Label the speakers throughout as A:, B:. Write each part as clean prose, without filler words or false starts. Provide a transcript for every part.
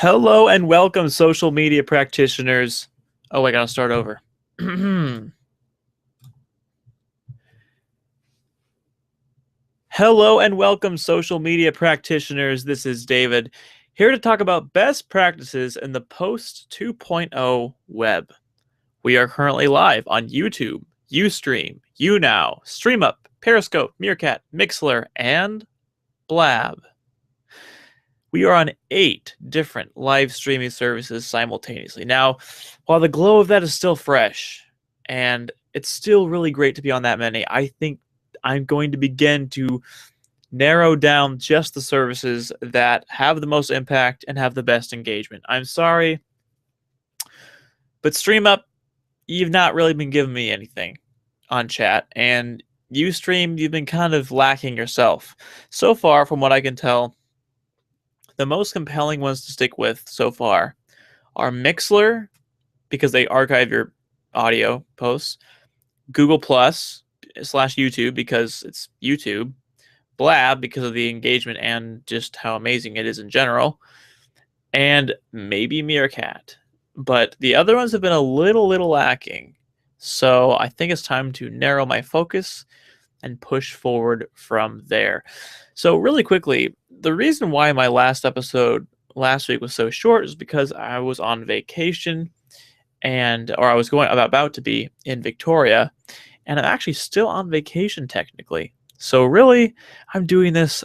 A: Hello and welcome, social media practitioners. Oh, I gotta start over. Hello and welcome, social media practitioners. This is David, here to talk about best practices in the post 2.0 web. We are currently live on YouTube, Ustream, YouNow, StreamUp, Periscope, Meerkat, Mixlr, and Blab. We are on 8 different live streaming services simultaneously. Now, while the glow of that is still fresh, and it's still really great to be on that many, I think I'm going to begin to narrow down just the services that have the most impact and have the best engagement. I'm sorry, but StreamUp, you've not really been giving me anything on chat, and Ustream, you've been kind of lacking yourself. So far, from what I can tell, the most compelling ones to stick with so far are Mixlr, because they archive your audio posts, Google Plus / YouTube, because it's YouTube, Blab, because of the engagement and just how amazing it is in general, and maybe Meerkat. But the other ones have been a little lacking. So I think it's time to narrow my focus and push forward from there. So really quickly, the reason why my last episode last week was so short is because I was on vacation or I was about to be in Victoria, and I'm actually still on vacation technically. So really, I'm doing this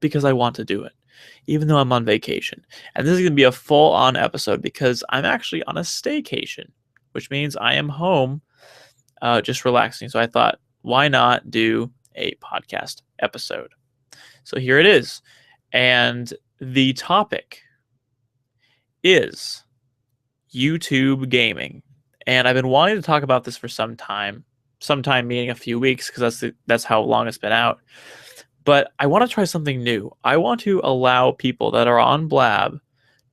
A: because I want to do it, even though I'm on vacation. And this is going to be a full-on episode because I'm actually on a staycation, which means I am home just relaxing. So I thought, why not do a podcast episode? So here it is. And the topic is YouTube gaming. And I've been wanting to talk about this for some time meaning a few weeks, because that's how long it's been out. But I want to try something new. I want to allow people that are on Blab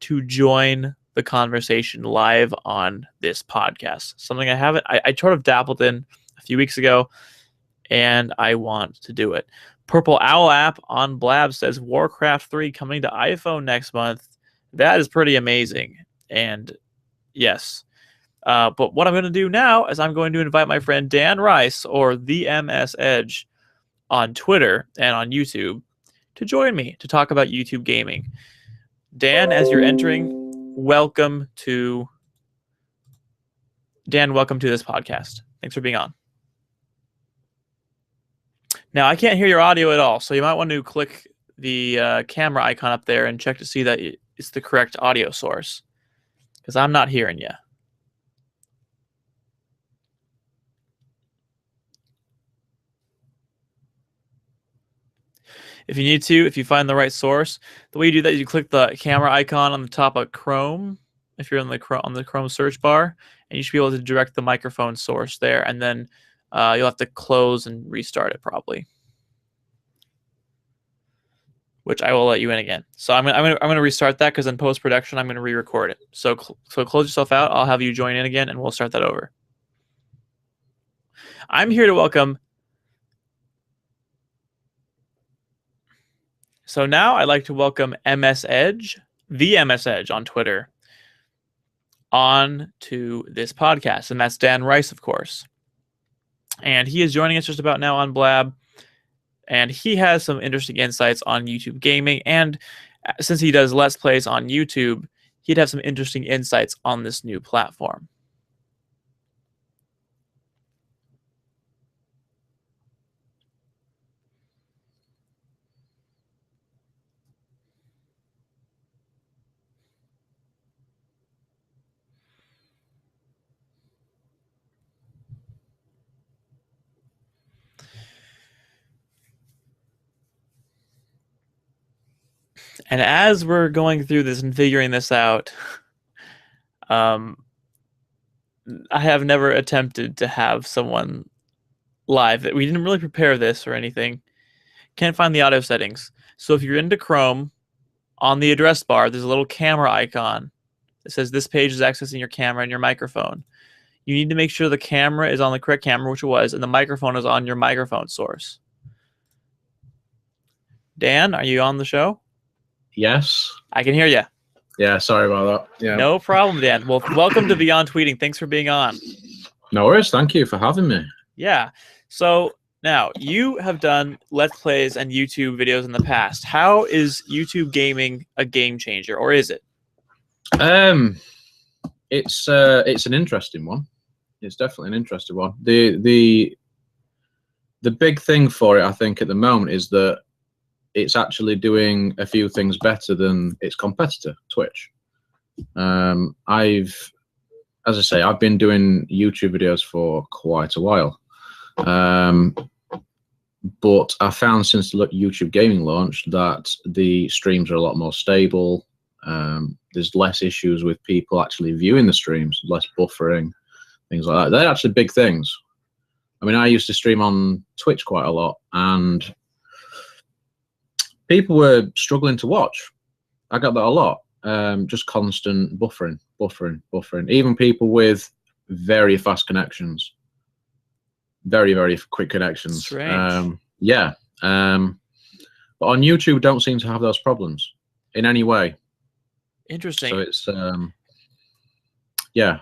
A: to join the conversation live on this podcast. Something I sort of dabbled in a few weeks ago, and I want to do it. Purple Owl app on Blab says Warcraft 3 coming to iPhone next month. That is pretty amazing. And yes. But what I'm going to do now is I'm going to invite my friend Dan Rice, or the MS Edge, on Twitter and on YouTube to join me to talk about YouTube gaming. Dan, as you're entering, welcome to this podcast. Thanks for being on. Now, I can't hear your audio at all, so you might want to click the camera icon up there and check to see that it's the correct audio source, because I'm not hearing you. If you find the right source, the way you do that is you click the camera icon on the top of Chrome, if you're on the Chrome search bar, and you should be able to direct the microphone source there, and then you'll have to close and restart it probably, which I will let you in again. So I'm gonna restart that, because in post-production I'm gonna re-record it. So close yourself out. I'll have you join in again, and we'll start that over. I'm here to welcome. So now I'd like to welcome MS Edge, the MS Edge on Twitter, on to this podcast, and that's Dan Rice, of course. And he is joining us just about now on Blab, and he has some interesting insights on YouTube gaming, and since he does Let's Plays on YouTube, he'd have some interesting insights on this new platform. And as we're going through this and figuring this out, I have never attempted to have someone live. We didn't really prepare this or anything. Can't find the audio settings. So if you're into Chrome, on the address bar, there's a little camera icon that says this page is accessing your camera and your microphone. You need to make sure the camera is on the correct camera, which it was, and the microphone is on your microphone source. Dan, are you on the show?
B: Yes.
A: I can hear you.
B: Yeah, sorry about that. Yeah.
A: No problem, Dan. Well, welcome to Beyond Tweeting. Thanks for being on.
B: No worries. Thank you for having me.
A: Yeah. So now you have done Let's Plays and YouTube videos in the past. How is YouTube gaming a game changer, or is it?
B: It's an interesting one. It's definitely an interesting one. The big thing for it, I think, at the moment is that it's actually doing a few things better than its competitor, Twitch. As I say, I've been doing YouTube videos for quite a while. But I found since YouTube Gaming launched that the streams are a lot more stable. There's less issues with people actually viewing the streams, less buffering, things like that. They're actually big things. I mean, I used to stream on Twitch quite a lot, and people were struggling to watch. I got that a lot. Just constant buffering. Even people with very fast connections, very quick connections.
A: Strange.
B: Yeah. But on YouTube, don't seem to have those problems in any way.
A: Interesting.
B: So it's yeah.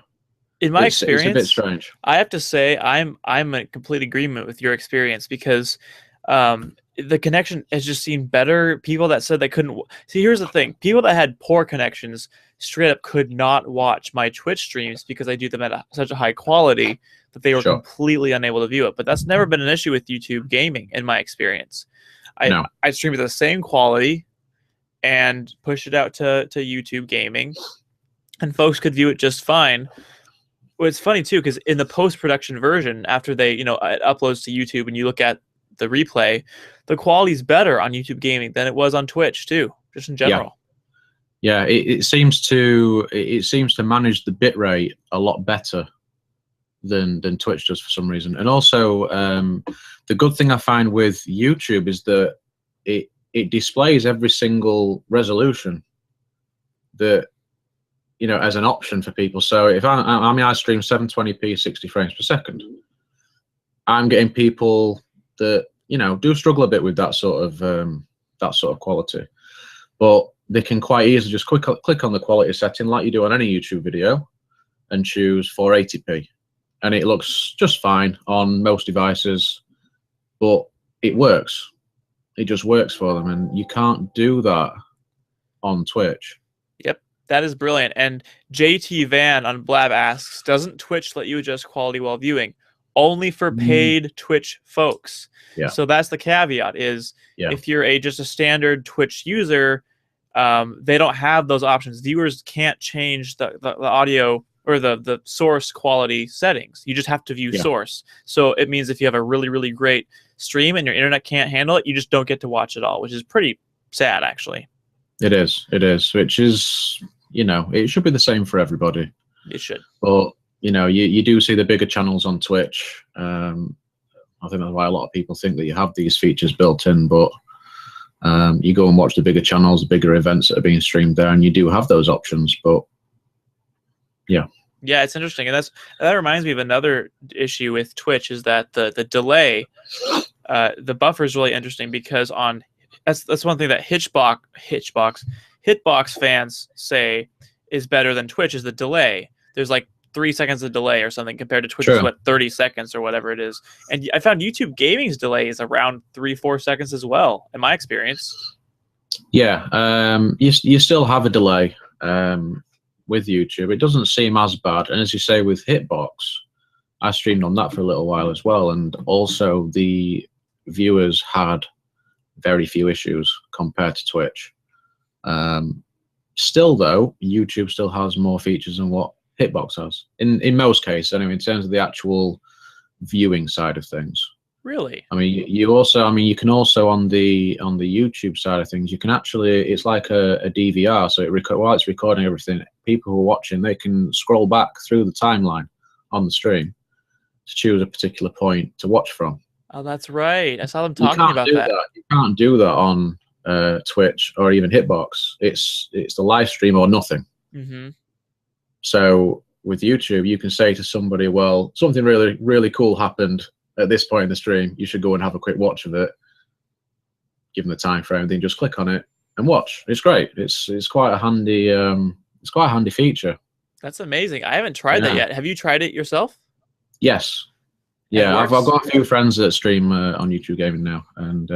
A: In my experience,
B: it's a bit strange.
A: I have to say I'm in complete agreement with your experience, because the connection has just seemed better. People that said they couldn't see, here's the thing: people that had poor connections straight up could not watch my Twitch streams because I do them at such a high quality that they were completely unable to view it. But that's never been an issue with YouTube gaming, in my experience. I stream at the same quality and push it out to YouTube gaming, and folks could view it just fine. Well, it's funny too, because in the post-production version, after they, it uploads to YouTube and you look at the replay, the quality's better on YouTube gaming than it was on Twitch too, just in general.
B: Yeah, it seems to manage the bitrate a lot better than Twitch does for some reason. And also, the good thing I find with YouTube is that it displays every single resolution that, as an option for people. So if I stream 720p 60 frames per second, I'm getting people that do struggle a bit with that sort of quality, but they can quite easily just click on the quality setting like you do on any YouTube video and choose 480p, and it looks just fine on most devices. But it works. It just works for them, and you can't do that on Twitch.
A: Yep. That is brilliant. And JT Van on Blab asks, doesn't Twitch let you adjust quality while viewing? Only for paid Twitch folks.
B: Yeah.
A: So that's the caveat, is if you're just a standard Twitch user, they don't have those options. Viewers can't change the audio or the source quality settings. You just have to view source. So it means if you have a really great stream and your internet can't handle it, you just don't get to watch it all, which is pretty sad, actually. It is,
B: which is, it should be the same for everybody.
A: It should.
B: But, you do see the bigger channels on Twitch. I think that's why a lot of people think that you have these features built in, but you go and watch the bigger channels, the bigger events that are being streamed there, and you do have those options. But yeah, it's
A: interesting, and that reminds me of another issue with Twitch, is that the delay, the buffer is really interesting, because that's one thing that Hitbox fans say is better than Twitch, is the delay. There's like 3 seconds of delay or something compared to Twitch's 30 seconds or whatever it is. And I found YouTube Gaming's delay is around 3-4 seconds as well, in my experience.
B: Yeah, you still have a delay with YouTube. It doesn't seem as bad. And as you say, with Hitbox, I streamed on that for a little while as well, and also the viewers had very few issues compared to Twitch. Still though, YouTube still has more features than what Hitbox has in most cases, anyway, in terms of the actual viewing side of things.
A: Really?
B: I mean, you can also on the YouTube side of things, you can actually, it's like a DVR, so while it's recording everything, people who are watching, they can scroll back through the timeline on the stream to choose a particular point to watch from.
A: Oh, that's right. I saw them talking about that.
B: You can't do that on Twitch or even Hitbox. It's the live stream or nothing.
A: Mm-hmm.
B: So with YouTube, you can say to somebody, well, something really cool happened at this point in the stream. You should go and have a quick watch of it. Give them the time frame, then just click on it, and watch. It's great. It's quite a handy feature.
A: That's amazing. I haven't tried that yet. Have you tried it yourself?
B: Yes. Yeah, I've got a few friends that stream on YouTube Gaming now, and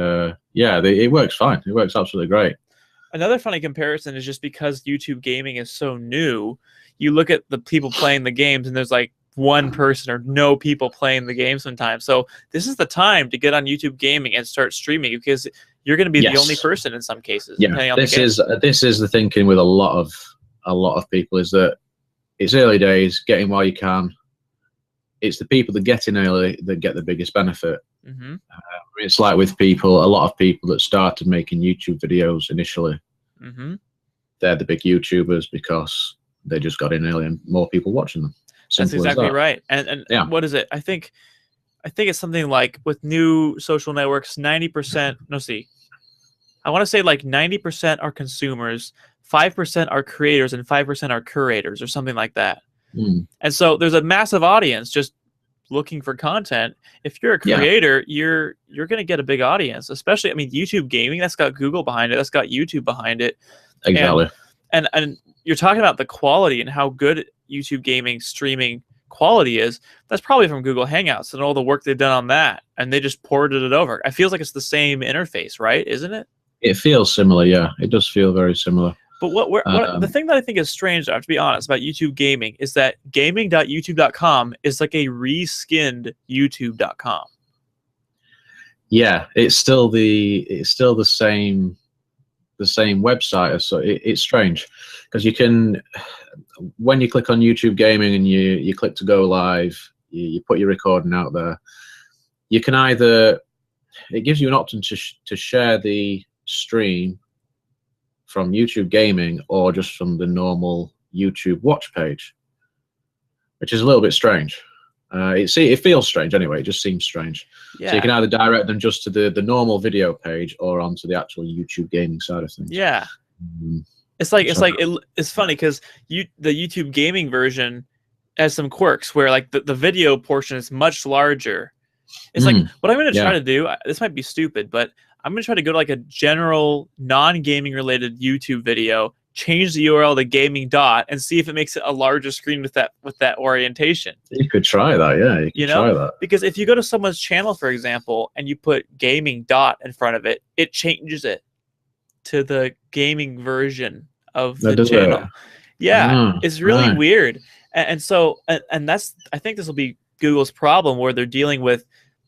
B: yeah, it works fine. It works absolutely great.
A: Another funny comparison is just because YouTube Gaming is so new, you look at the people playing the games, and there's like one person or no people playing the game sometimes. So this is the time to get on YouTube Gaming and start streaming, because you're going to be the only person in some cases.
B: Yeah, this is the thinking with a lot of people, is that it's early days, get in while you can. It's the people that get in early that get the biggest benefit.
A: Mm-hmm.
B: It's like with people, a lot of people that started making YouTube videos initially,
A: mm-hmm.
B: they're the big YouTubers because they just got in early and more people watching them.
A: That's exactly right. And
B: yeah.
A: What is it? I think it's something like, with new social networks, 90%. No, see, I want to say like 90% are consumers, 5% are creators, and 5% are curators, or something like that. And so there's a massive audience just looking for content. If you're a creator, you're going to get a big audience, especially, I mean, YouTube Gaming, that's got Google behind it, that's got YouTube behind it.
B: Exactly.
A: And you're talking about the quality and how good YouTube Gaming streaming quality is. That's probably from Google Hangouts and all the work they've done on that, and they just ported it over. It feels like it's the same interface, right? Isn't it? It
B: feels similar, yeah. It does feel very similar.
A: But the thing that I think is strange, I have to be honest, about YouTube Gaming is that gaming.youtube.com is like a reskinned youtube.com.
B: Yeah, it's still the same website. So it's strange, because you can, when you click on YouTube Gaming and you click to go live, you put your recording out there. You can either, it gives you an option to share the stream from YouTube Gaming or just from the normal YouTube watch page, which is a little bit strange. It feels strange anyway. It just seems strange.
A: Yeah.
B: So you can either direct them just to the normal video page or onto the actual YouTube Gaming side of things.
A: Yeah. It's funny because the YouTube Gaming version has some quirks where like the video portion is much larger. It's like, what I'm going to try to do, this might be stupid, but I'm going to try to go to like a general non-gaming related YouTube video, change the URL to gaming dot, and see if it makes it a larger screen with that orientation.
B: You could try that, yeah. You could try that.
A: Because if you go to someone's channel, for example, and you put gaming dot in front of it, it changes it to the gaming version of the channel. Yeah, it's really weird. And so that's, I think this will be Google's problem, where they're dealing with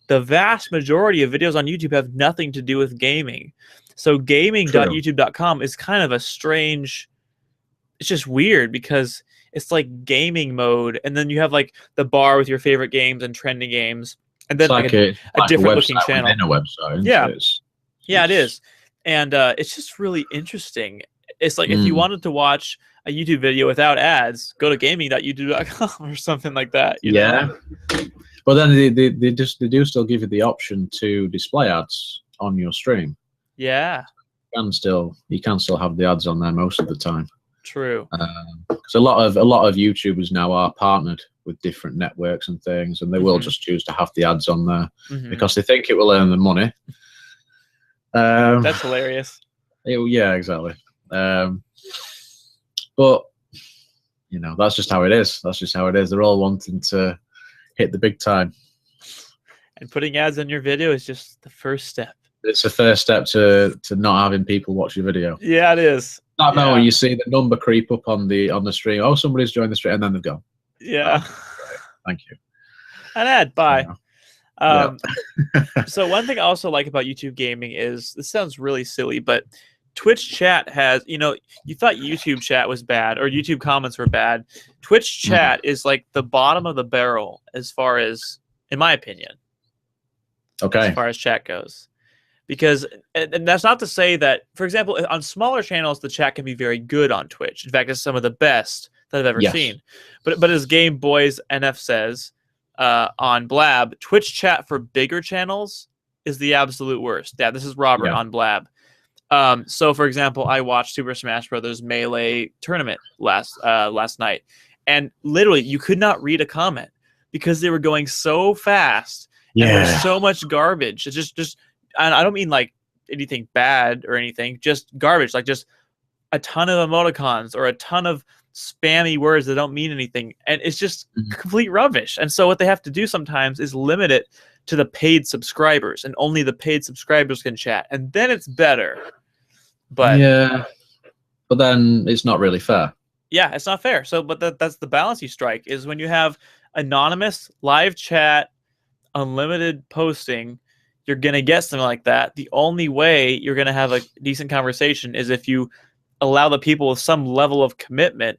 A: the vast majority of videos on YouTube have nothing to do with gaming. So gaming.youtube.com is kind of a strange, it's just weird, because it's like gaming mode, and then you have like the bar with your favorite games and trending games, and then like a different looking channel.
B: A website,
A: yeah, it is. And it's just really interesting. It's like, if you wanted to watch a YouTube video without ads, go to gaming.youtube.com or something like that. You know?
B: But then they do still give you the option to display ads on your stream.
A: Yeah.
B: You can still have the ads on there most of the time.
A: True.
B: Because a lot of YouTubers now are partnered with different networks and things, and they will just choose to have the ads on there because they think it will earn them money.
A: That's hilarious.
B: Yeah, exactly. But that's just how it is. They're all wanting to hit the big time,
A: and putting ads on your video is just the first step.
B: It's the first step to not having people watch your video.
A: Yeah, it is.
B: Not when you see the number creep up on the stream. Oh, somebody's joined the stream, and then they've gone.
A: Yeah.
B: Thank you.
A: An ad. Bye. So one thing I also like about YouTube Gaming is, this sounds really silly, but Twitch chat has, you thought YouTube chat was bad or YouTube comments were bad. Twitch chat is like the bottom of the barrel as far as, in my opinion, as far as chat goes. Because, and that's not to say that, for example, on smaller channels, the chat can be very good on Twitch. In fact, it's some of the best that I've ever seen. But as Game Boys NF says on Blab, Twitch chat for bigger channels is the absolute worst. Yeah, this is Robert on Blab. So, for example, I watched Super Smash Brothers Melee tournament last night, and literally you could not read a comment because they were going so fast. And there's so much garbage. It's just, and I don't mean like anything bad or anything, just garbage, like just a ton of emoticons or a ton of spammy words that don't mean anything, and it's just complete rubbish. And so what they have to do sometimes is limit it to the paid subscribers, and only the paid subscribers can chat, and then it's better. But
B: yeah, but then it's not really fair.
A: Yeah, it's not fair. So, but that's the balance you strike, is when you have anonymous live chat, unlimited posting, you're gonna get something like that. The only way you're gonna have a decent conversation is if you allow the people with some level of commitment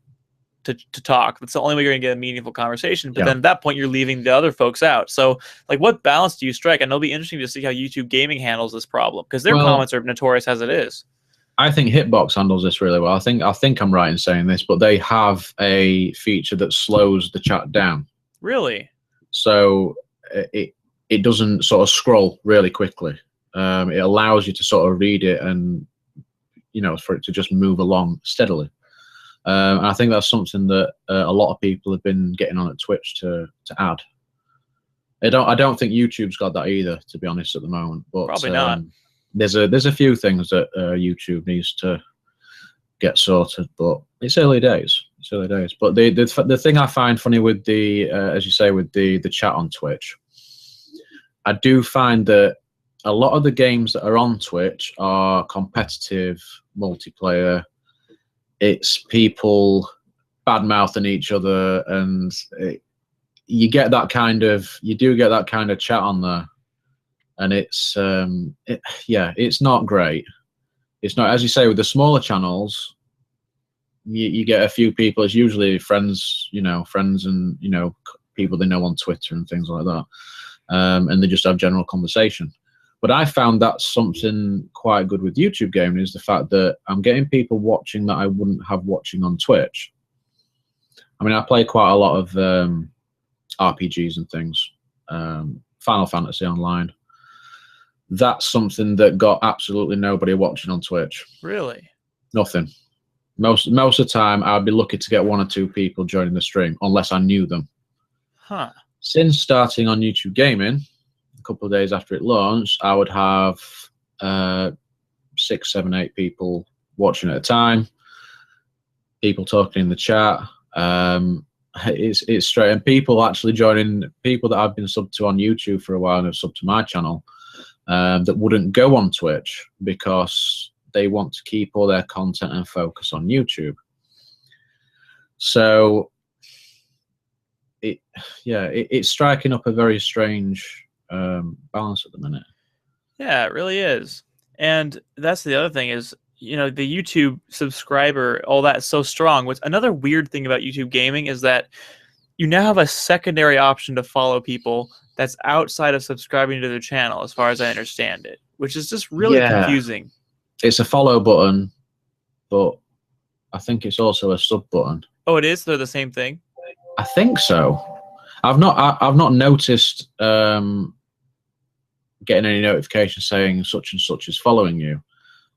A: to talk. That's the only way you're gonna get a meaningful conversation. But then at that point, you're leaving the other folks out. So, like, what balance do you strike? And it'll be interesting to see how YouTube Gaming handles this problem, because their comments are notorious as it is.
B: I think Hitbox handles this really well. I think I'm right in saying this, but they have a feature that slows the chat down.
A: Really?
B: So it doesn't sort of scroll really quickly. It allows you to sort of read it and, you know, for it to just move along steadily. And I think that's something that a lot of people have been getting on at Twitch to add. I don't think YouTube's got that either, to be honest, at the moment. But
A: probably not.
B: There's a few things that YouTube needs to get sorted, but it's early days. It's early days. But the thing I find funny with the as you say, with the chat on Twitch, I do find that a lot of the games that are on Twitch are competitive multiplayer. It's people bad mouthing each other, and you do get that kind of chat on there. And it's it's not great. It's not, as you say, with the smaller channels, you get a few people. It's usually friends, and people they know on Twitter and things like that, and they just have general conversation. But I found that something quite good with YouTube gaming is the fact that I'm getting people watching that I wouldn't have watching on Twitch. I mean, I play quite a lot of RPGs and things, Final Fantasy Online. That's something that got absolutely nobody watching on Twitch.
A: Really?
B: Nothing. Most of the time, I'd be lucky to get 1 or 2 people joining the stream, unless I knew them.
A: Huh.
B: Since starting on YouTube Gaming, a couple of days after it launched, I would have 6, 7, 8 people watching at a time. People talking in the chat. It's straight, and people actually joining. People that I've been subbed to on YouTube for a while and have subbed to my channel. That wouldn't go on Twitch because they want to keep all their content and focus on YouTube. So it's striking up a very strange balance at the minute.
A: Yeah, it really is. And that's the other thing is, the YouTube subscriber, all that is so strong. What's another weird thing about YouTube Gaming is that you now have a secondary option to follow people that's outside of subscribing to their channel, as far as I understand it, which is just really confusing.
B: It's a follow button, but I think it's also a sub button.
A: Oh, it is? They're the same thing?
B: I think so. I've not noticed getting any notification saying such and such is following you.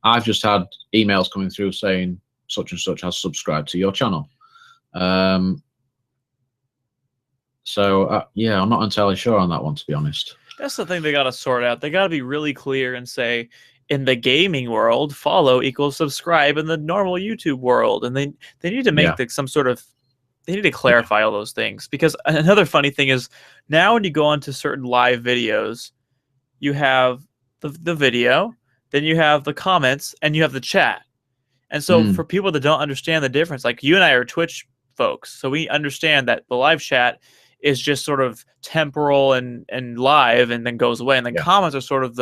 B: I've just had emails coming through saying such and such has subscribed to your channel. So yeah, I'm not entirely sure on that one, to be honest.
A: That's the thing they got to sort out. They got to be really clear and say, in the gaming world, follow equals subscribe in the normal YouTube world. And they need to make some sort of, they need to clarify all those things. Because another funny thing is, now when you go onto certain live videos, you have the video, then you have the comments, and you have the chat. And so for people that don't understand the difference, like you and I are Twitch folks, so we understand that the live chat is just sort of temporal and live and then goes away. And then comments are sort of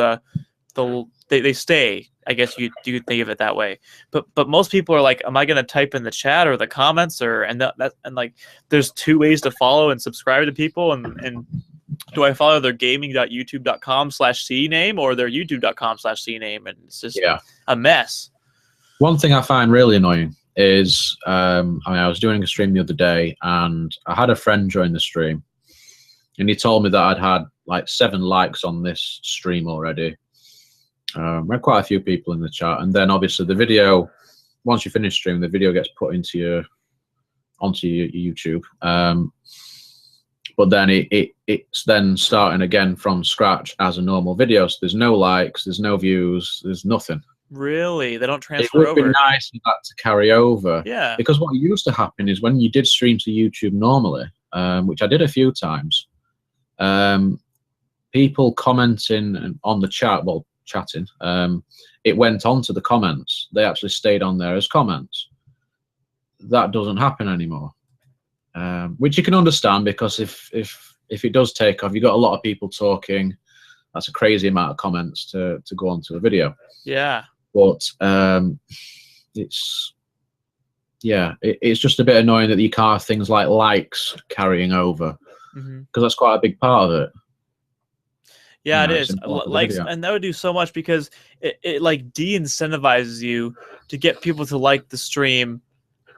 A: they stay, I guess you could think of it that way. But most people are like, am I going to type in the chat or the comments, and like there's 2 ways to follow and subscribe to people, and do I follow their gaming.youtube.com/c name or their youtube.com/c name? And it's just a mess.
B: One thing I find really annoying is, I was doing a stream the other day and I had a friend join the stream, and he told me that I'd had like 7 likes on this stream already. We had quite a few people in the chat, and then obviously the video, once you finish streaming, the video gets put onto your YouTube. but then it's then starting again from scratch as a normal video. So there's no likes, there's no views, there's nothing.
A: Really? They don't
B: It
A: transfer
B: would
A: over?
B: be nice for that to carry over.
A: Yeah.
B: Because what used to happen is when you did stream to YouTube normally, which I did a few times, people commenting on the chat, well, chatting, it went on to the comments. They actually stayed on there as comments. That doesn't happen anymore, which you can understand, because if it does take off, you've got a lot of people talking. That's a crazy amount of comments to go onto a video.
A: Yeah.
B: But it's just a bit annoying that you can't have things like likes carrying over, because that's quite a big part of it.
A: Yeah, it is. Likes, and that would do so much, because it like de-incentivizes you to get people to like the stream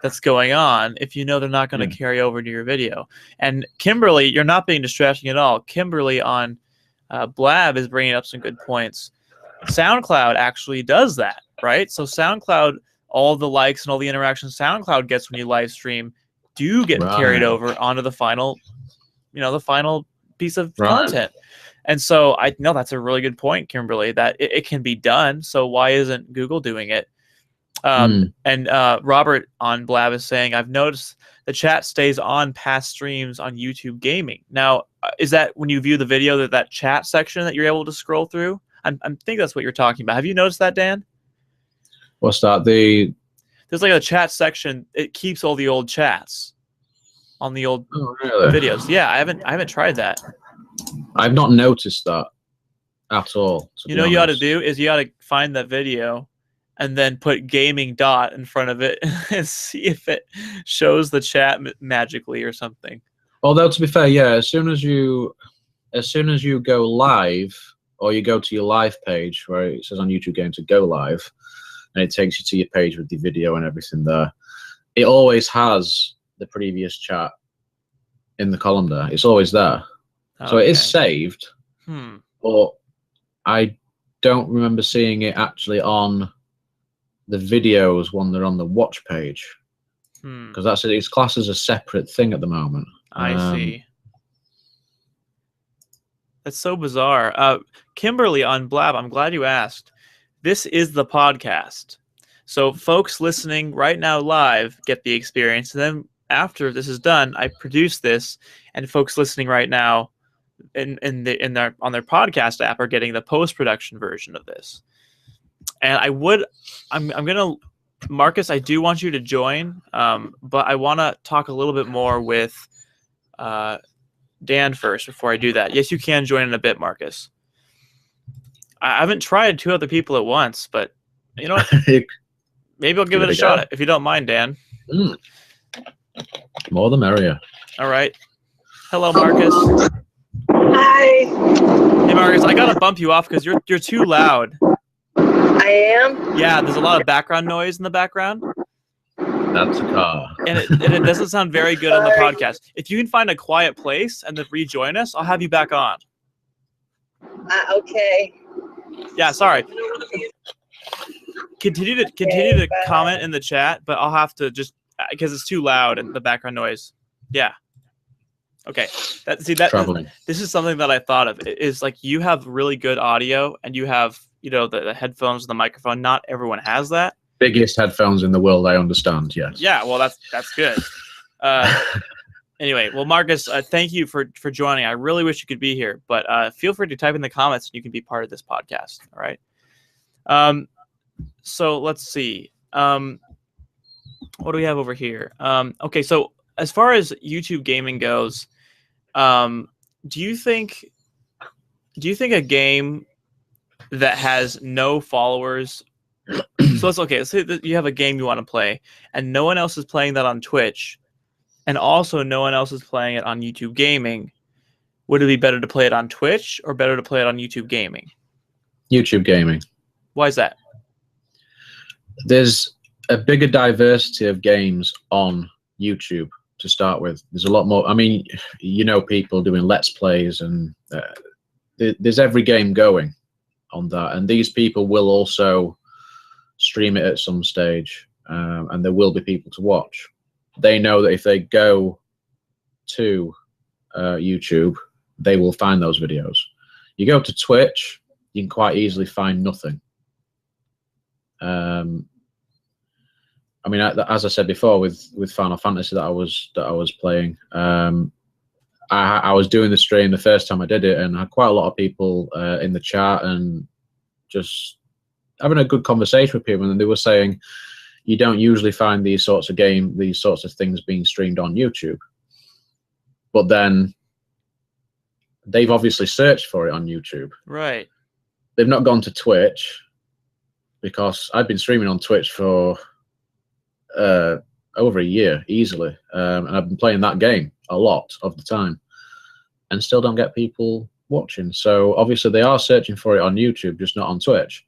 A: that's going on if you know they're not going to carry over to your video. And Kimberly, you're not being distracting at all. Kimberly on Blab is bringing up some good points. SoundCloud actually does that, right? So SoundCloud, all the likes and all the interactions SoundCloud gets when you live stream do get carried over onto the final, the final piece of content. And so I know that's a really good point, Kimberly, that it can be done. So why isn't Google doing it? And Robert on Blab is saying, I've noticed the chat stays on past streams on YouTube Gaming. Now, is that when you view the video, that chat section that you're able to scroll through? I think that's what you're talking about. Have you noticed that, Dan?
B: What's that?
A: There's like a chat section. It keeps all the old chats on the old videos. Yeah, I haven't tried that.
B: I've not noticed that at all.
A: You know what you ought to do is you ought to find that video and then put gaming dot in front of it and see if it shows the chat magically or something.
B: Although, to be fair, yeah, as soon as you go live, or you go to your live page where it says on YouTube Game to go live, and it takes you to your page with the video and everything there, it always has the previous chat in the column there. It's always there. Okay. So it is saved, but I don't remember seeing it actually on the videos when they're on the watch page, because it's classed as a separate thing at the moment.
A: I see. That's so bizarre. Kimberly on Blab, I'm glad you asked. This is the podcast. So folks listening right now live get the experience. And then after this is done, I produce this, and folks listening right now on their podcast app are getting the post-production version of this. And I'm gonna, Marcus, I do want you to join, but I want to talk a little bit more with Dan first before I do that. Yes, you can join in a bit, Marcus. I haven't tried two other people at once, but you know what? Maybe I'll give it a shot if you don't mind, Dan.
B: More the merrier.
A: All right. Hello, Marcus.
C: Hi.
A: Hey, Marcus, I gotta bump you off because you're too loud.
C: I am?
A: Yeah, there's a lot of background noise in the background.
B: That's a car.
A: And it doesn't sound very good on the podcast. If you can find a quiet place and then rejoin us, I'll have you back on.
C: Okay.
A: Yeah, sorry. Continue to comment in the chat, but I'll have to just, because it's too loud and the background noise. Yeah. Okay. This is something that I thought of. Is like, you have really good audio and you have, the headphones and the microphone. Not everyone has that.
B: Biggest headphones in the world, I understand. Yes.
A: Yeah. Well, that's good. Anyway, well, Marcus, thank you for joining. I really wish you could be here, but feel free to type in the comments and you can be part of this podcast. All right. So let's see. What do we have over here? Okay. So as far as YouTube gaming goes, do you think a game that has no followers? So let's say that you have a game you want to play and no one else is playing that on Twitch, and also no one else is playing it on YouTube Gaming. Would it be better to play it on Twitch or better to play it on YouTube Gaming? YouTube Gaming. Why is that?
B: There's a bigger diversity of games on YouTube to start with. There's a lot more. I mean, people doing Let's Plays, and there's every game going on that. And these people will also stream it at some stage, and there will be people to watch. They know that if they go to YouTube, they will find those videos. You go to Twitch, you can quite easily find nothing. I mean, as I said before, with Final Fantasy that I was playing, I was doing the stream the first time I did it, and I had quite a lot of people in the chat and just having a good conversation with people, and they were saying you don't usually find these sorts of things being streamed on YouTube, but then they've obviously searched for it on YouTube.
A: Right.
B: They've not gone to Twitch, because I've been streaming on Twitch for over a year easily, and I've been playing that game a lot of the time, and still don't get people watching. So obviously they are searching for it on YouTube, just not on Twitch.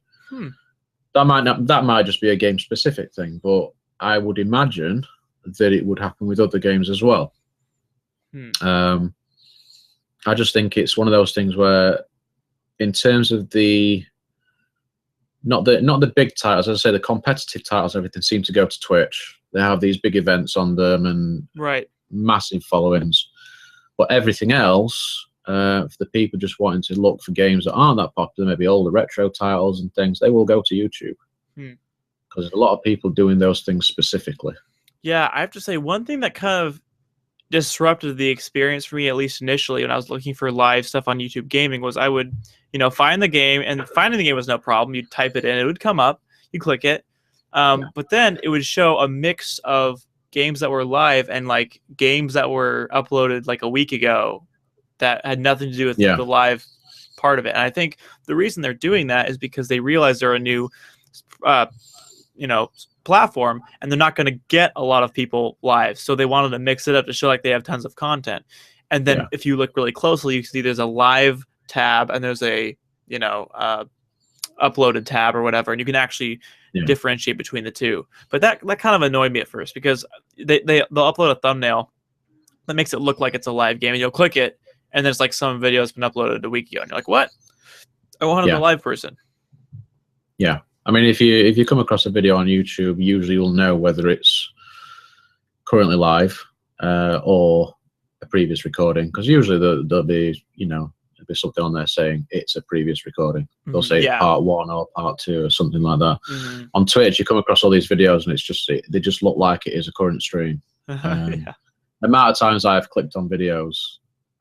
B: That might just be a game specific thing, but I would imagine that it would happen with other games as well. I just think it's one of those things where, in terms of not the big titles, as I say, the competitive titles, everything seems to go to Twitch. They have these big events on them and massive followings. But everything else, for the people just wanting to look for games that aren't that popular, maybe older retro titles and things, they will go to YouTube. Because there's a lot of people doing those things specifically.
A: Yeah, I have to say, one thing that kind of disrupted the experience for me, at least initially, when I was looking for live stuff on YouTube Gaming, was I would, find the game, and finding the game was no problem. You'd type it in, it would come up, you click it, but then it would show a mix of games that were live and like games that were uploaded like a week ago that had nothing to do with the live part of it. And I think the reason they're doing that is because they realize they're a new platform, and they're not going to get a lot of people live, so they wanted to mix it up to show like they have tons of content. And then if you look really closely, you can see there's a live tab and there's a uploaded tab or whatever, and you can actually differentiate between the two. But that kind of annoyed me at first, because they'll upload a thumbnail that makes it look like it's a live game, and you'll click it, and there's like some video that's been uploaded a week ago, and you're like, what? I wanted a live person.
B: Yeah. I mean, if you come across a video on YouTube, usually you'll know whether it's currently live or a previous recording, because usually there'll be something on there saying it's a previous recording. They'll say it's part 1 or part 2 or something like that. On Twitch, you come across all these videos, and they just look like it is a current stream. The amount of times I've clicked on videos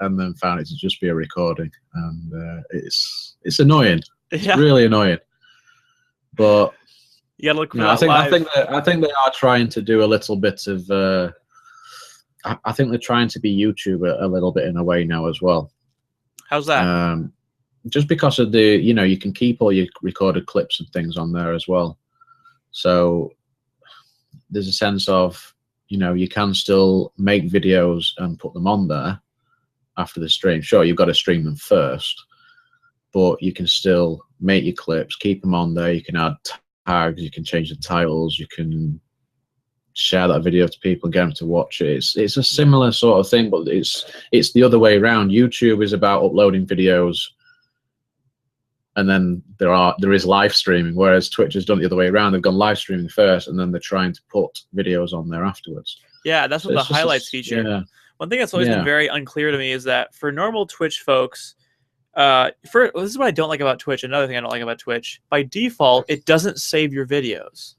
B: and then found it to just be a recording, and it's annoying. It's really annoying. But
A: you gotta look for
B: I think they are trying to do a little bit of. I think they're trying to be YouTube a little bit in a way now as well.
A: How's that?
B: Just because of the you can keep all your recorded clips and things on there as well. So there's a sense of you can still make videos and put them on there after the stream. Sure, you've got to stream them first, but you can still make your clips, keep them on there. You can add tags, you can change the titles, you can share that video to people and get them to watch it. It's a similar sort of thing, but it's the other way around. YouTube is about uploading videos, and then there is live streaming, whereas Twitch has done it the other way around. They've gone live streaming first, and then they're trying to put videos on there afterwards.
A: Yeah, that's what the highlights feature. Yeah. One thing that's always been very unclear to me is that for normal Twitch folks, this is what I don't like about Twitch. Another thing I don't like about Twitch, by default, it doesn't save your videos.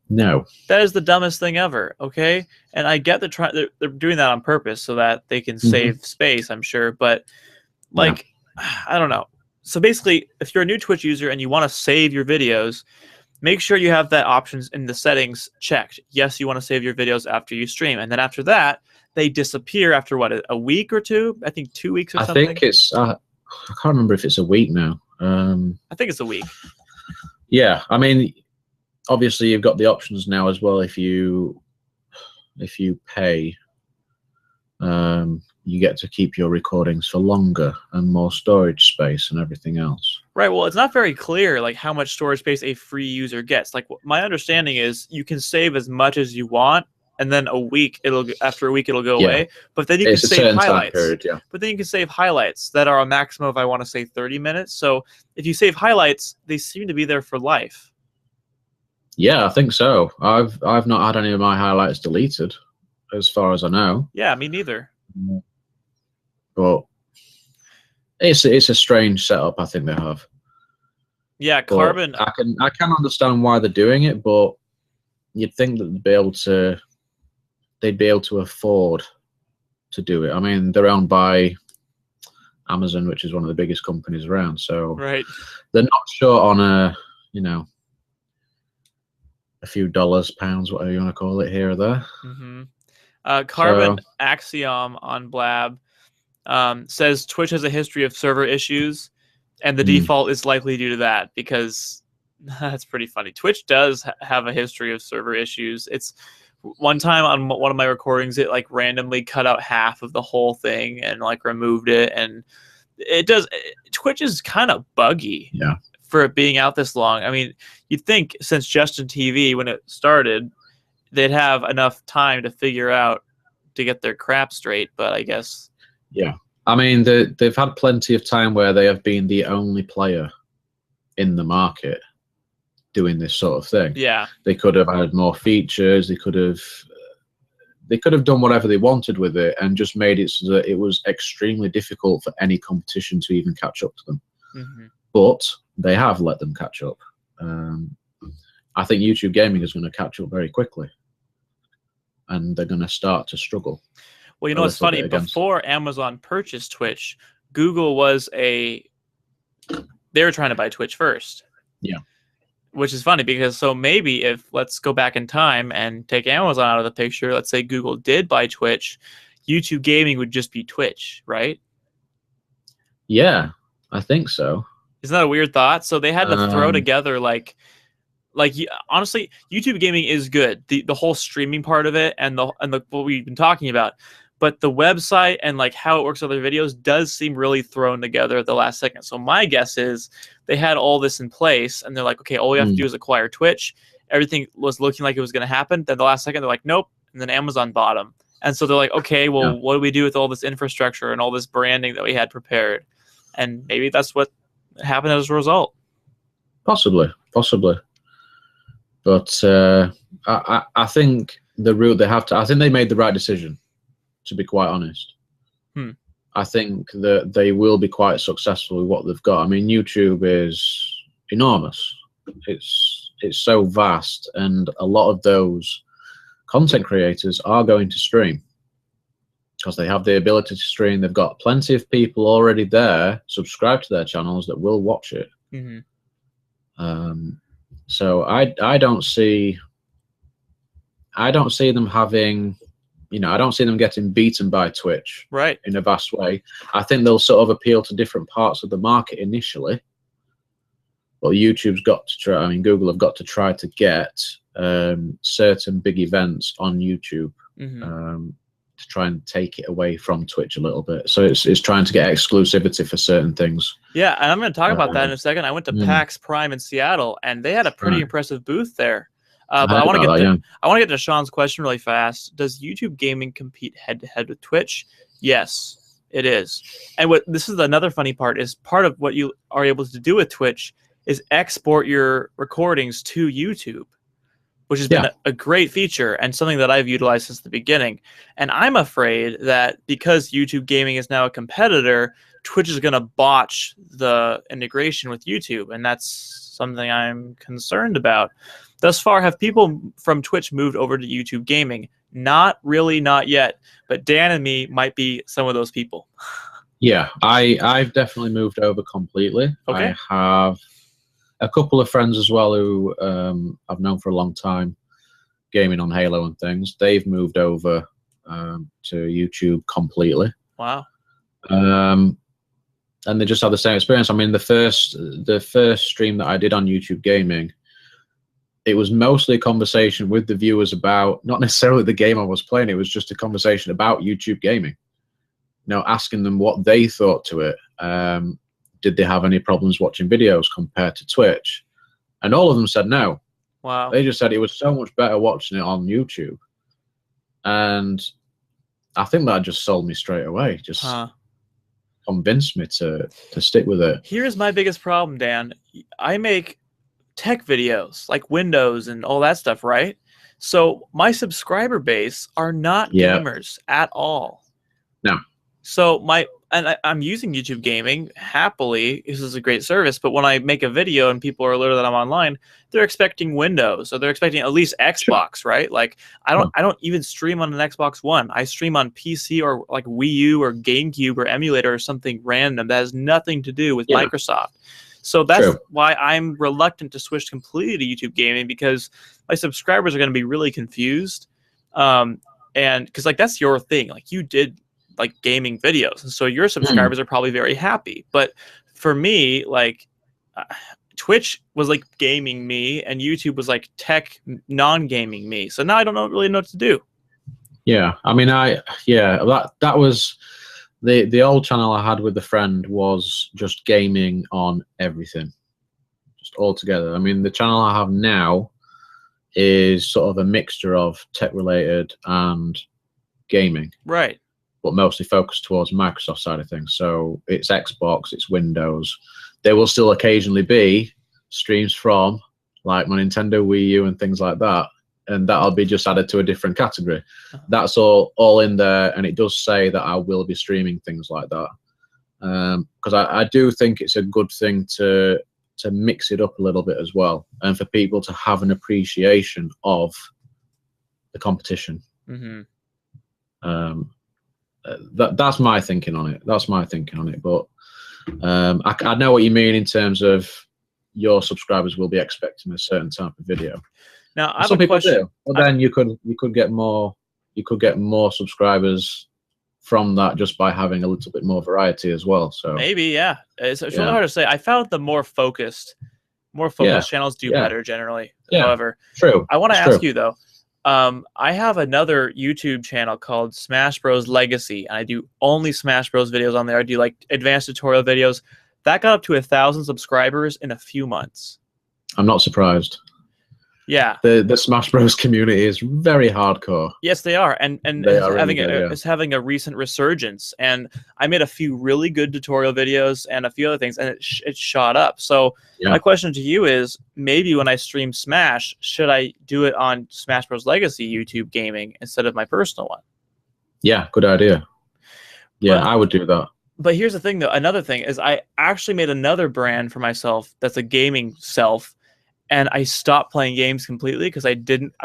B: No.
A: That is the dumbest thing ever, okay? And I get they're doing that on purpose so that they can save space, I'm sure. But, like, I don't know. So basically, if you're a new Twitch user and you want to save your videos, make sure you have that options in the settings checked. Yes, you want to save your videos after you stream. And then after that, they disappear after, what, a week or two? I think 2 weeks or something?
B: I think it's... I can't remember if it's a week now.
A: I think it's a week.
B: Yeah, I mean... Obviously, you've got the options now as well. If you pay, you get to keep your recordings for longer and more storage space and everything else.
A: Right. Well, it's not very clear like how much storage space a free user gets. Like my understanding is you can save as much as you want, and then after a week it'll go away. But then you can save highlights. Period, But then you can save highlights that are a maximum of, I want to say, 30 minutes. So if you save highlights, they seem to be there for life.
B: Yeah, I think so. I've not had any of my highlights deleted, as far as I know.
A: Yeah, me neither.
B: But it's a strange setup. I think they have.
A: Yeah,
B: But
A: Carbon.
B: I can understand why they're doing it, but you'd think that they'd be able to afford to do it. I mean, they're owned by Amazon, which is one of the biggest companies around, so
A: Right.
B: they're not short on a few dollars, pounds, whatever you want to call it, here or there.
A: Carbon
B: So,
A: Axiom on Blab says Twitch has a history of server issues, and the default is likely due to that, because that's pretty funny. Twitch does have a history of server issues. It's one time on one of my recordings, it like randomly cut out half of the whole thing and like removed it, and it does. Twitch is kind of buggy.
B: yeah.
A: For it being out this long. I mean, you'd think since Justin TV, when it started, they'd have enough time to figure out to get their crap straight, but I guess.
B: Yeah. I mean, they've had plenty of time where they have been the only player in the market doing this sort of thing.
A: Yeah.
B: They could have added more features. They could have done whatever they wanted with it and just made it so that it was extremely difficult for any competition to even catch up to them. But they have let them catch up. I think YouTube gaming is going to catch up very quickly, and they're going to start to struggle.
A: Well, you know what's funny? Before Amazon purchased Twitch, Google they were trying to buy Twitch first.
B: Yeah.
A: Which is funny because so maybe if let's go back in time and take Amazon out of the picture, let's say Google did buy Twitch, YouTube gaming would just be Twitch, right?
B: Yeah, I think so.
A: Isn't that a weird thought? So they had to throw together honestly, YouTube gaming is good. The whole streaming part of it and the what we've been talking about, but the website and like how it works with other videos does seem really thrown together at the last second. So my guess is they had all this in place and they're like, okay, all we have to do is acquire Twitch. Everything was looking like it was going to happen. Then the last second they're like, nope. And then Amazon bought them. And so they're like, okay, well, what do we do with all this infrastructure and all this branding that we had prepared? And maybe that's what happened as a result.
B: Possibly. But I think the route they have to, I think they made the right decision, to be quite honest. I think that they will be quite successful with what they've got. I mean, YouTube is enormous. It's so vast, and a lot of those content creators are going to stream because they have the ability to stream. They've got plenty of people already there, subscribed to their channels, that will watch it. So I don't see them having, I don't see them getting beaten by Twitch in a vast way. I think they'll sort of appeal to different parts of the market initially. But YouTube's got to try, I mean, Google have got to try to get certain big events on YouTube to try and take it away from Twitch a little bit. So it's trying to get exclusivity for certain things.
A: Yeah, and I'm going to talk about that in a second. I went to PAX Prime in Seattle, and they had a pretty impressive booth there. But I want to get to Sean's question really fast. Does YouTube gaming compete head-to-head with Twitch? Yes, it is. And this is another funny part, is part of what you are able to do with Twitch is export your recordings to YouTube, which has been a great feature and something that I've utilized since the beginning. And I'm afraid that because YouTube gaming is now a competitor, Twitch is going to botch the integration with YouTube, and that's something I'm concerned about. Thus far, have people from Twitch moved over to YouTube gaming? Not really, not yet. But Dan and me might be some of those people.
B: Yeah, I've definitely moved over completely.
A: Okay.
B: I have a couple of friends as well who I've known for a long time, gaming on Halo and things. They've moved over to YouTube completely.
A: Wow.
B: And they just had the same experience. I mean, the first stream that I did on YouTube gaming, it was mostly a conversation with the viewers about not necessarily the game I was playing. It was just a conversation about YouTube gaming. Asking them what they thought to it. Did they have any problems watching videos compared to Twitch? And all of them said no.
A: Wow.
B: They just said it was so much better watching it on YouTube. And I think that just sold me straight away. Just convinced me to stick with it.
A: Here's my biggest problem, Dan. I make tech videos like Windows and all that stuff, right? So my subscriber base are not gamers at all.
B: No.
A: So I'm using YouTube Gaming happily. This is a great service, but when I make a video and people are alerted that I'm online, they're expecting Windows, so they're expecting at least Xbox, right? Like I don't even stream on an Xbox One. I stream on PC or like Wii U or GameCube or emulator or something random that has nothing to do with Microsoft. So that's why I'm reluctant to switch completely to YouTube Gaming, because my subscribers are going to be really confused. And because like that's your thing, like you did like gaming videos, and so your subscribers are probably very happy. But for me, like Twitch was like gaming me, and YouTube was like tech non-gaming me. So now I don't really know what to do.
B: Yeah, I mean, that was the old channel I had with the friend was just gaming on everything, just all together. I mean, the channel I have now is sort of a mixture of tech related and gaming,
A: right?
B: But mostly focused towards Microsoft side of things. So it's Xbox, it's Windows. There will still occasionally be streams from like my Nintendo Wii U and things like that, and that'll be just added to a different category. That's all in there, and it does say that I will be streaming things like that, because I do think it's a good thing to mix it up a little bit as well, and for people to have an appreciation of the competition. That's my thinking on it. But I know what you mean in terms of your subscribers will be expecting a certain type of video.
A: Now, I have
B: some
A: a
B: people
A: question.
B: do. But then you could get more subscribers from that just by having a little bit more variety as well. So
A: maybe, yeah. It's really hard to say. I found the more focused channels do better generally. However,
B: true.
A: I want to ask you though. I have another YouTube channel called Smash Bros Legacy, and I do only Smash Bros videos on there. I do like advanced tutorial videos. That got up to 1,000 subscribers in a few months.
B: I'm not surprised.
A: Yeah,
B: the Smash Bros community is very hardcore.
A: Yes, they are, and it's having a recent resurgence. And I made a few really good tutorial videos and a few other things, and it shot up. So my question to you is, maybe when I stream Smash, should I do it on Smash Bros Legacy YouTube Gaming instead of my personal one?
B: Yeah, good idea. Yeah, I would do that.
A: But here's the thing, though. Another thing is, I actually made another brand for myself that's a gaming self. And I stopped playing games completely because I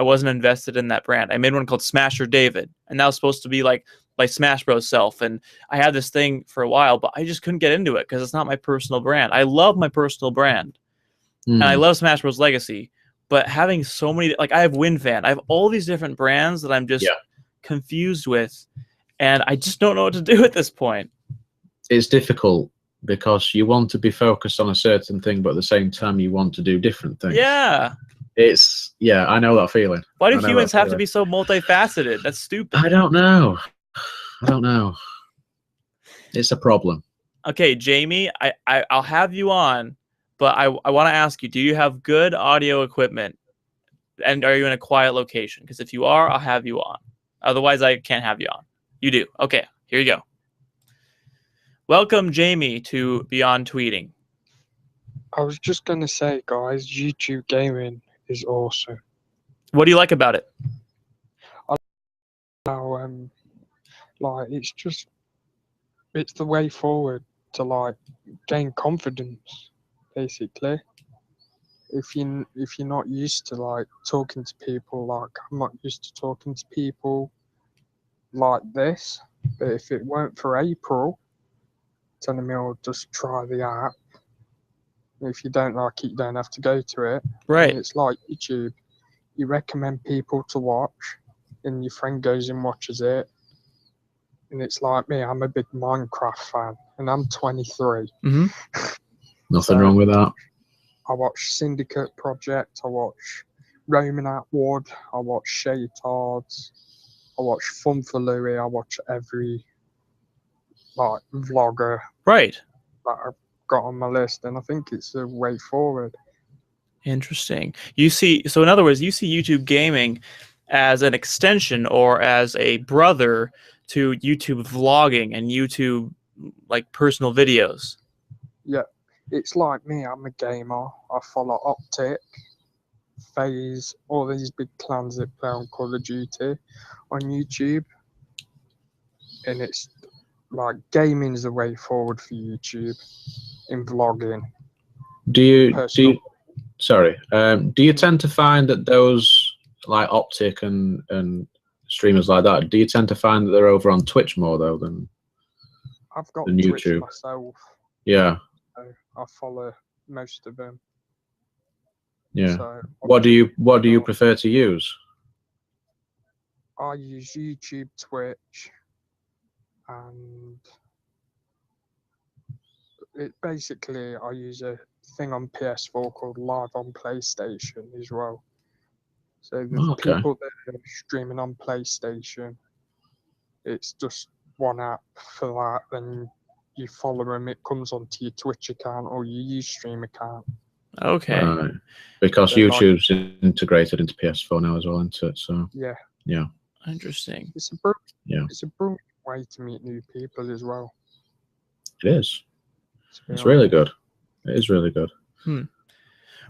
A: wasn't invested in that brand. I made one called Smasher David, and that was supposed to be like my Smash Bros self. And I had this thing for a while, but I just couldn't get into it because it's not my personal brand. I love my personal brand, and I love Smash Bros Legacy. But having so many, like I have WinFan, I have all these different brands that I'm just confused with, and I just don't know what to do at this point.
B: It's difficult, because you want to be focused on a certain thing, but at the same time you want to do different things.
A: Yeah.
B: I know that feeling.
A: Why do humans have to be so multifaceted? That's stupid.
B: I don't know. It's a problem.
A: Okay, Jamie, I'll have you on, but I want to ask you, do you have good audio equipment? And are you in a quiet location? Because if you are, I'll have you on. Otherwise, I can't have you on. You do. Okay, here you go. Welcome, Jamie, to Beyond Tweeting.
D: I was just going to say, guys, YouTube gaming is awesome.
A: What do you like about it?
D: It's the way forward to like gain confidence, basically. If you're not used to like talking to people, like I'm not used to talking to people like this, but if it weren't for April telling me, "Oh, just try the app. If you don't like it, you don't have to go to it."
A: Right.
D: And it's like YouTube. You recommend people to watch, and your friend goes and watches it. And it's like me. I'm a big Minecraft fan, and I'm 23.
A: Mm-hmm.
B: Nothing wrong with that.
D: I watch Syndicate Project. I watch Roman Atwood. I watch Shaytards. I watch Fun for Louie. I watch every like vlogger
A: that
D: I've got on my list, and I think it's a way forward.
A: Interesting. So in other words, you see YouTube gaming as an extension or as a brother to YouTube vlogging and YouTube like personal videos.
D: Yeah, it's like me. I'm a gamer. I follow Optic, FaZe, all these big clans that play on Call of Duty on YouTube, and it's like gaming is the way forward for YouTube in vlogging.
B: Do you
D: Personal.
B: sorry? Do you tend to find that those like Optic and streamers like that? Do you tend to find that they're over on Twitch more though than
D: I've got
B: than
D: Twitch
B: YouTube?
D: myself.
B: Yeah.
D: So I follow most of them.
B: Yeah.
D: So
B: What do you prefer to use?
D: I use YouTube, Twitch, and basically I use a thing on PS4 called Live on PlayStation as well. So the
B: Okay.
D: people that are streaming on PlayStation, it's just one app for that. Then you follow them, it comes onto your Twitch account or your Ustream account.
A: Okay.
B: Right. Because
D: They're
B: YouTube's integrated into PS4 now as well, isn't it? So
D: yeah,
A: Interesting.
D: it's a brilliant way to meet new people as well.
B: it is.
D: to be
B: It's really
D: honest.
B: good. It is really good.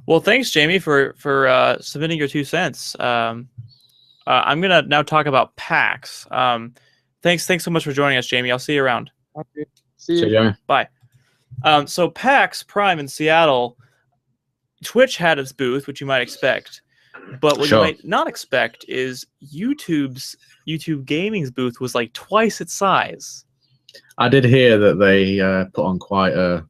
A: Well, thanks, Jamie, for submitting your 2 cents. I'm gonna now talk about PAX. Thanks so much for joining us, Jamie. I'll see you around.
D: Okay. See
B: So
D: you.
B: yeah,
A: Bye. So PAX Prime in Seattle, Twitch had its booth, which you might expect, but what you might not expect is YouTube Gaming's booth was like twice its size.
B: I did hear that they put on quite a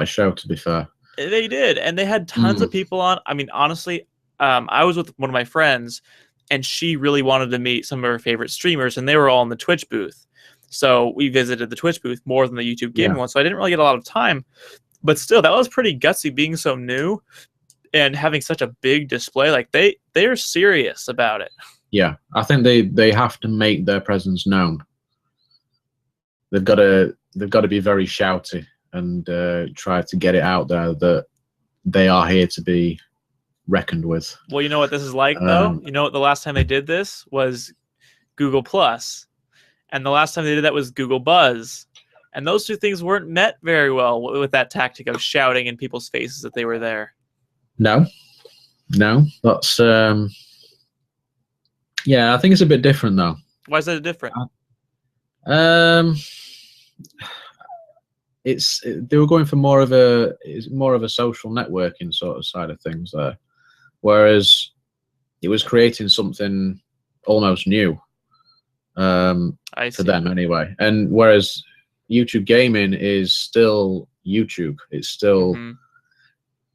B: show. To be fair,
A: They did, and they had tons of people on. I mean, honestly, I was with one of my friends, and she really wanted to meet some of her favorite streamers, and they were all in the Twitch booth. So we visited the Twitch booth more than the YouTube Gaming one, so I didn't really get a lot of time. But still, that was pretty gutsy being so new and having such a big display. Like they're serious about it.
B: yeah, I think they have to make their presence known. They've got to be very shouty and try to get it out there that they are here to be reckoned with.
A: Well, you know what this is like, though? You know what the last time they did this was Google Plus, and the last time they did that was Google Buzz. And those two things weren't met very well with that tactic of shouting in people's faces that they were there.
B: No, that's yeah. I think it's a bit different though.
A: Why is that different?
B: They were going for more of a social networking sort of side of things there, whereas it was creating something almost new for them anyway. And whereas YouTube Gaming is still YouTube, it's still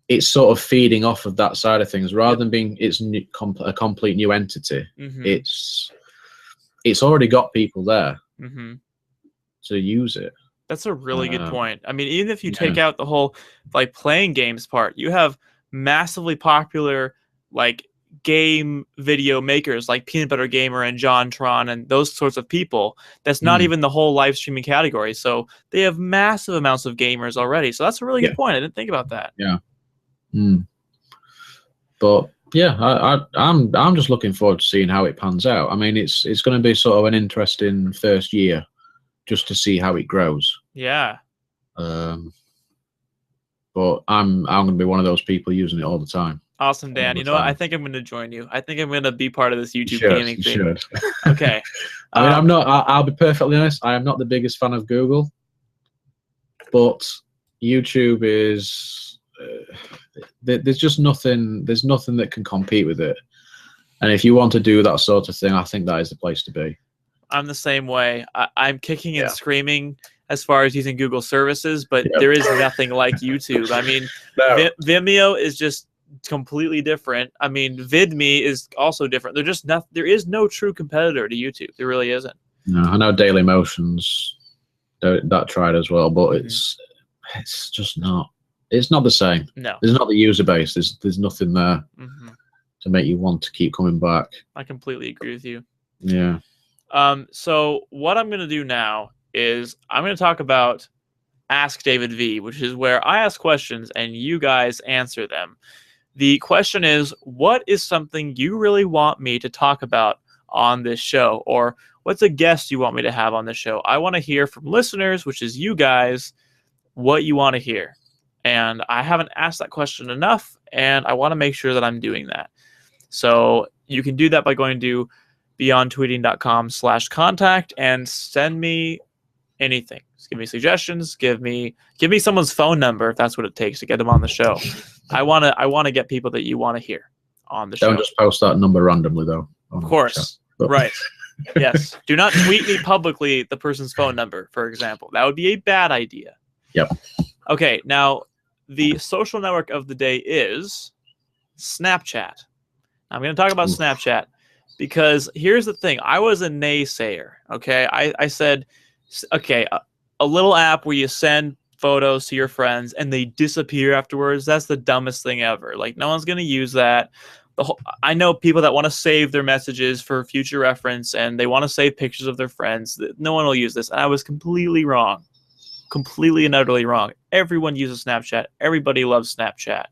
B: it's sort of feeding off of that side of things rather than being a complete new entity. It's already got people there to use it.
A: That's a really good point. I mean, even if you take out the whole like playing games part, you have massively popular like game video makers like Peanut Butter Gamer and JonTron and those sorts of people. That's not even the whole live streaming category. So they have massive amounts of gamers already. So that's a really good point. I didn't think about that.
B: Yeah. But yeah, I'm just looking forward to seeing how it pans out. I mean, it's going to be sort of an interesting first year just to see how it grows.
A: Yeah.
B: But I'm going to be one of those people using it all the time.
A: Awesome, Dan. You know what? I think I'm going to join you. I think I'm going to be part of this YouTube gaming thing.
B: You should.
A: Okay.
B: I mean, I'm not. I'll be perfectly honest. I am not the biggest fan of Google, but YouTube is. There's just nothing. There's nothing that can compete with it. And if you want to do that sort of thing, I think that is the place to be.
A: I'm the same way. I'm kicking and screaming as far as using Google services, but there is nothing like YouTube. I mean, Vimeo is just completely different. I mean, VidMe is also different. They're just not. There is no true competitor to YouTube. There really isn't.
B: No, I know Daily Motions that tried as well, but it's just not. It's not the same.
A: No,
B: there's not the user base. There's nothing there to make you want to keep coming back.
A: I completely agree with you.
B: Yeah.
A: So what I'm going to do now is I'm going to talk about Ask David V, which is where I ask questions and you guys answer them. The question is, what is something you really want me to talk about on this show? Or what's a guest you want me to have on this show? I want to hear from listeners, which is you guys, what you want to hear. And I haven't asked that question enough, and I want to make sure that I'm doing that. So you can do that by going to beyondtweeting.com/contact and send me anything. Just give me suggestions. Give me someone's phone number if that's what it takes to get them on the show. I wanna get people that you want to hear on the show.
B: Don't just post that number randomly though.
A: Of course, right. Yes. Do not tweet me publicly the person's phone number, for example. That would be a bad idea.
B: Yep.
A: Okay, now the social network of the day is Snapchat. I'm going to talk about Snapchat because here's the thing. I was a naysayer, okay? I said, okay, a little app where you send photos to your friends and they disappear afterwards. That's the dumbest thing ever. Like, no one's going to use that. I know people that want to save their messages for future reference and they want to save pictures of their friends. No one will use this. And I was completely wrong. Completely and utterly wrong. Everyone uses Snapchat. Everybody loves Snapchat.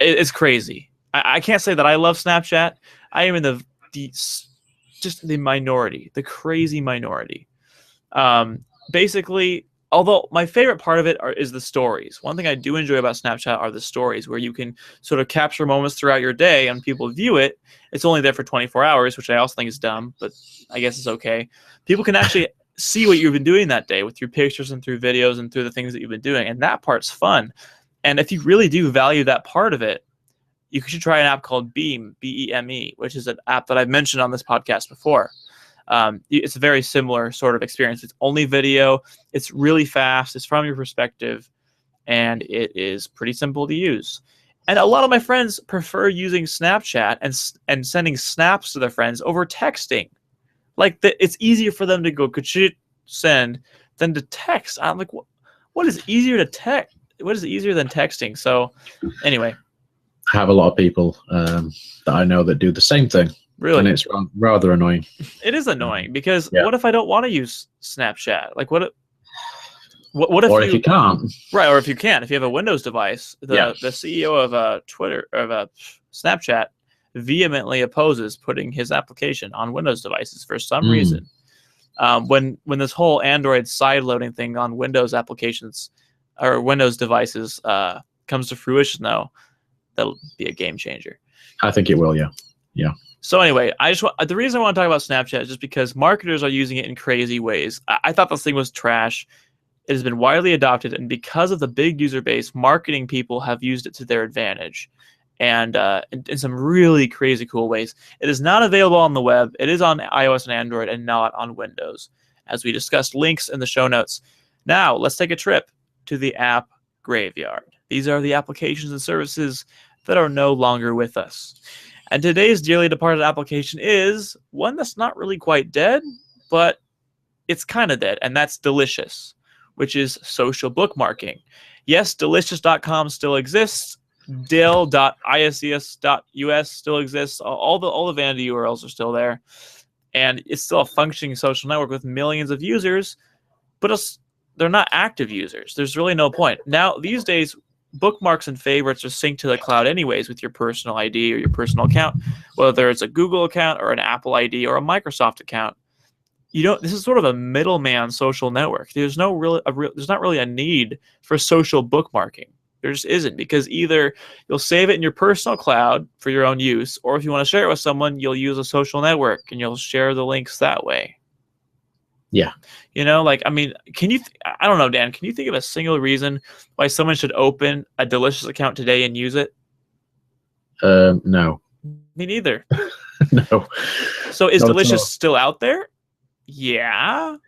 A: It's crazy. I can't say that I love Snapchat. I am in just the minority, the crazy minority. Basically, although my favorite part of it is the stories. One thing I do enjoy about Snapchat are the stories where you can sort of capture moments throughout your day and people view it. It's only there for 24 hours, which I also think is dumb, but I guess it's okay. People can actually see what you've been doing that day with your pictures and through videos and through the things that you've been doing. And that part's fun. And if you really do value that part of it, you should try an app called Beam, B-E-M-E, which is an app that I've mentioned on this podcast before. It's a very similar sort of experience. It's only video. It's really fast. It's from your perspective. And it is pretty simple to use. And a lot of my friends prefer using Snapchat and sending snaps to their friends over texting. Like, it's easier for them to go send than to text. I'm like, what is easier to text? What is easier than texting? So anyway.
B: I have a lot of people that I know that do the same thing.
A: Really?
B: And it's rather annoying.
A: It is annoying because what if I don't want to use Snapchat? Like, what if
B: or if you can't?
A: Right, or if you can. If you have a Windows device, the CEO of Snapchat vehemently opposes putting his application on Windows devices for some reason. When this whole Android sideloading thing on Windows applications or Windows devices comes to fruition, though, that'll be a game changer.
B: I think it will, yeah.
A: So anyway, the reason I want to talk about Snapchat is just because marketers are using it in crazy ways. I thought this thing was trash. It has been widely adopted, and because of the big user base, marketing people have used it to their advantage, and in some really crazy cool ways. It is not available on the web. It is on iOS and Android and not on Windows, as we discussed. Links in the show notes. Now, let's take a trip to the app graveyard. These are the applications and services that are no longer with us. And today's dearly departed application is one that's not really quite dead, but it's kind of dead, and that's Delicious, which is social bookmarking. Yes, delicious.com still exists. Dell.ics.us still exists. All the vanity URLs are still there. And it's still a functioning social network with millions of users, but they're not active users. There's really no point. Now, these days, bookmarks and favorites are synced to the cloud anyways with your personal ID or your personal account, whether it's a Google account or an Apple ID or a Microsoft account. This is sort of a middleman social network. There's not really a need for social bookmarking. There just isn't, because either you'll save it in your personal cloud for your own use, or if you want to share it with someone, you'll use a social network and you'll share the links that way.
B: Yeah.
A: I mean, I don't know, Dan, can you think of a single reason why someone should open a Delicious account today and use it?
B: No.
A: Me neither.
B: No.
A: So is Delicious still out there? Yeah.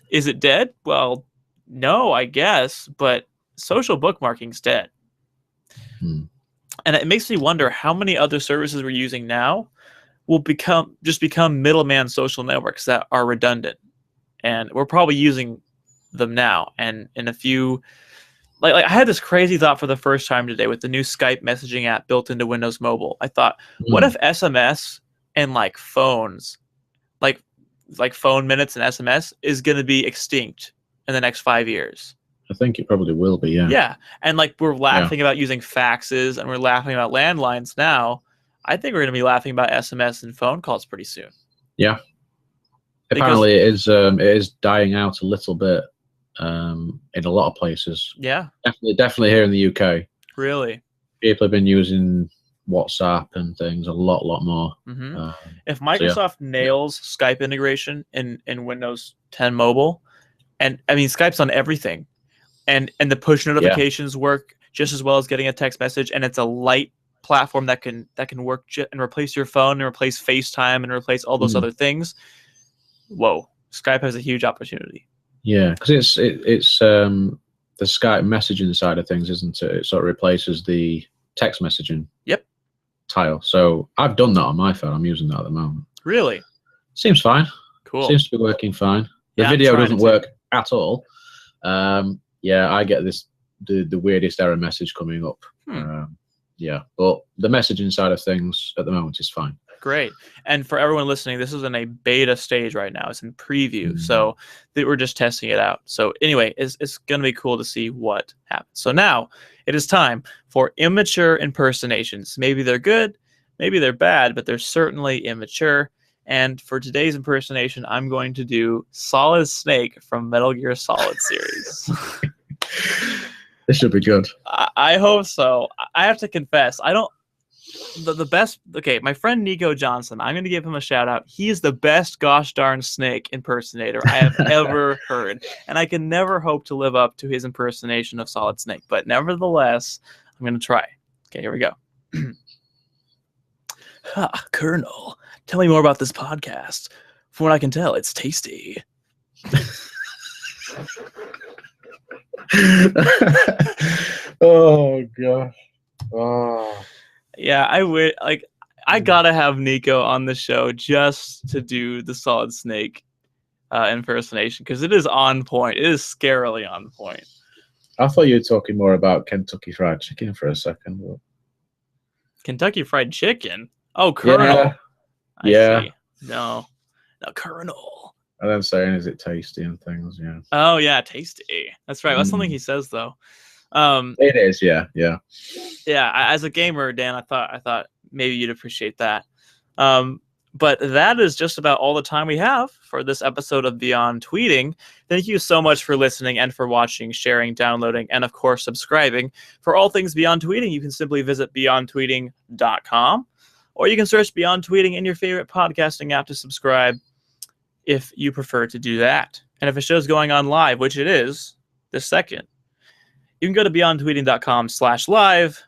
A: Is it dead? Well, no, I guess, but social bookmarking's dead. And it makes me wonder how many other services we're using now will become middleman social networks that are redundant. And we're probably using them now. And in a few, like I had this crazy thought for the first time today with the new Skype messaging app built into Windows Mobile. I thought, what if SMS and phones, like phone minutes and SMS is going to be extinct in the next 5 years?
B: I think it probably will be, yeah.
A: Yeah. And we're laughing about using faxes and we're laughing about landlines now. I think we're going to be laughing about SMS and phone calls pretty soon.
B: Yeah. Apparently, it is dying out a little bit in a lot of places.
A: Yeah.
B: Definitely here in the UK.
A: Really?
B: People have been using WhatsApp and things a lot more.
A: Mm-hmm. If
B: So, yeah.
A: Microsoft nails Skype integration in Windows 10 mobile, and I mean Skype's on everything, and the push notifications work just as well as getting a text message, and it's a light platform that can work and replace your phone and replace FaceTime and replace all those other things. Whoa, Skype has a huge opportunity.
B: Yeah, because it's the Skype messaging side of things, isn't it? It sort of replaces the text messaging.
A: Yep.
B: Tile. So I've done that on my phone. I'm using that at the moment.
A: Really?
B: Seems fine.
A: Cool.
B: Seems to be working fine. The
A: Yeah,
B: video doesn't work at all. Yeah, I get the weirdest error message coming up. Yeah, but the messaging side of things at the moment is fine.
A: Great. And for everyone listening, this is in a beta stage right now. It's in preview. So we're just testing it out. So anyway, it's going to be cool to see what happens. So now it is time for immature impersonations. Maybe they're good, maybe they're bad, but they're certainly immature. And for today's impersonation, I'm going to do Solid Snake from Metal Gear Solid series.
B: This should be good.
A: I hope so. I have to confess, I don't... The best, okay, my friend Nico Johnson, I'm going to give him a shout out. He is the best gosh darn Snake impersonator I have ever heard. And I can never hope to live up to his impersonation of Solid Snake. But nevertheless, I'm going to try. Okay, here we go. Colonel, tell me more about this podcast. From what I can tell, it's tasty.
B: Oh, gosh. Oh.
A: Yeah, I gotta have Nico on the show just to do the Solid Snake impersonation because it is on point. It is scarily on point.
B: I thought you were talking more about Kentucky Fried Chicken for a second. But...
A: Kentucky Fried Chicken? Oh, Colonel.
B: Yeah.
A: I see. No, Colonel.
B: And then saying, is it tasty and things, yeah.
A: Oh, yeah, tasty. That's right. That's something he says, though.
B: It is, yeah.
A: Yeah, as a gamer, Dan, I thought maybe you'd appreciate that. But that is just about all the time we have for this episode of Beyond Tweeting. Thank you so much for listening and for watching, sharing, downloading, and of course, subscribing. For all things Beyond Tweeting, you can simply visit beyondtweeting.com, or you can search Beyond Tweeting in your favorite podcasting app to subscribe if you prefer to do that. And if a show's going on live, which it is this second, you can go to beyondtweeting.com/live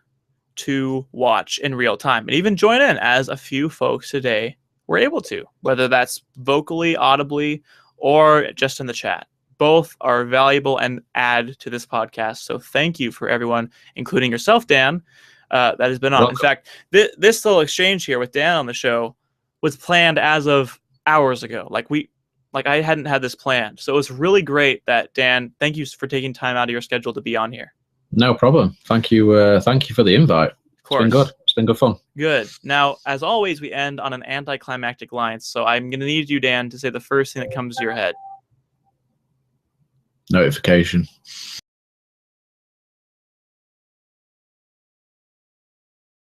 A: to watch in real time and even join in, as a few folks today were able to, whether that's vocally, audibly, or just in the chat. Both are valuable and add to this podcast. So thank you for everyone, including yourself, Dan, that has been on. Welcome. In fact, this little exchange here with Dan on the show was planned as of hours ago. Like I hadn't had this planned. So it was really great that, Dan, thank you for taking time out of your schedule to be on here.
B: No problem. Thank you. Thank you for the invite. Of course. It's been good. It's been good fun.
A: Good. Now, as always, we end on an anticlimactic line. So I'm going to need you, Dan, to say the first thing that comes to your head.
B: Notification.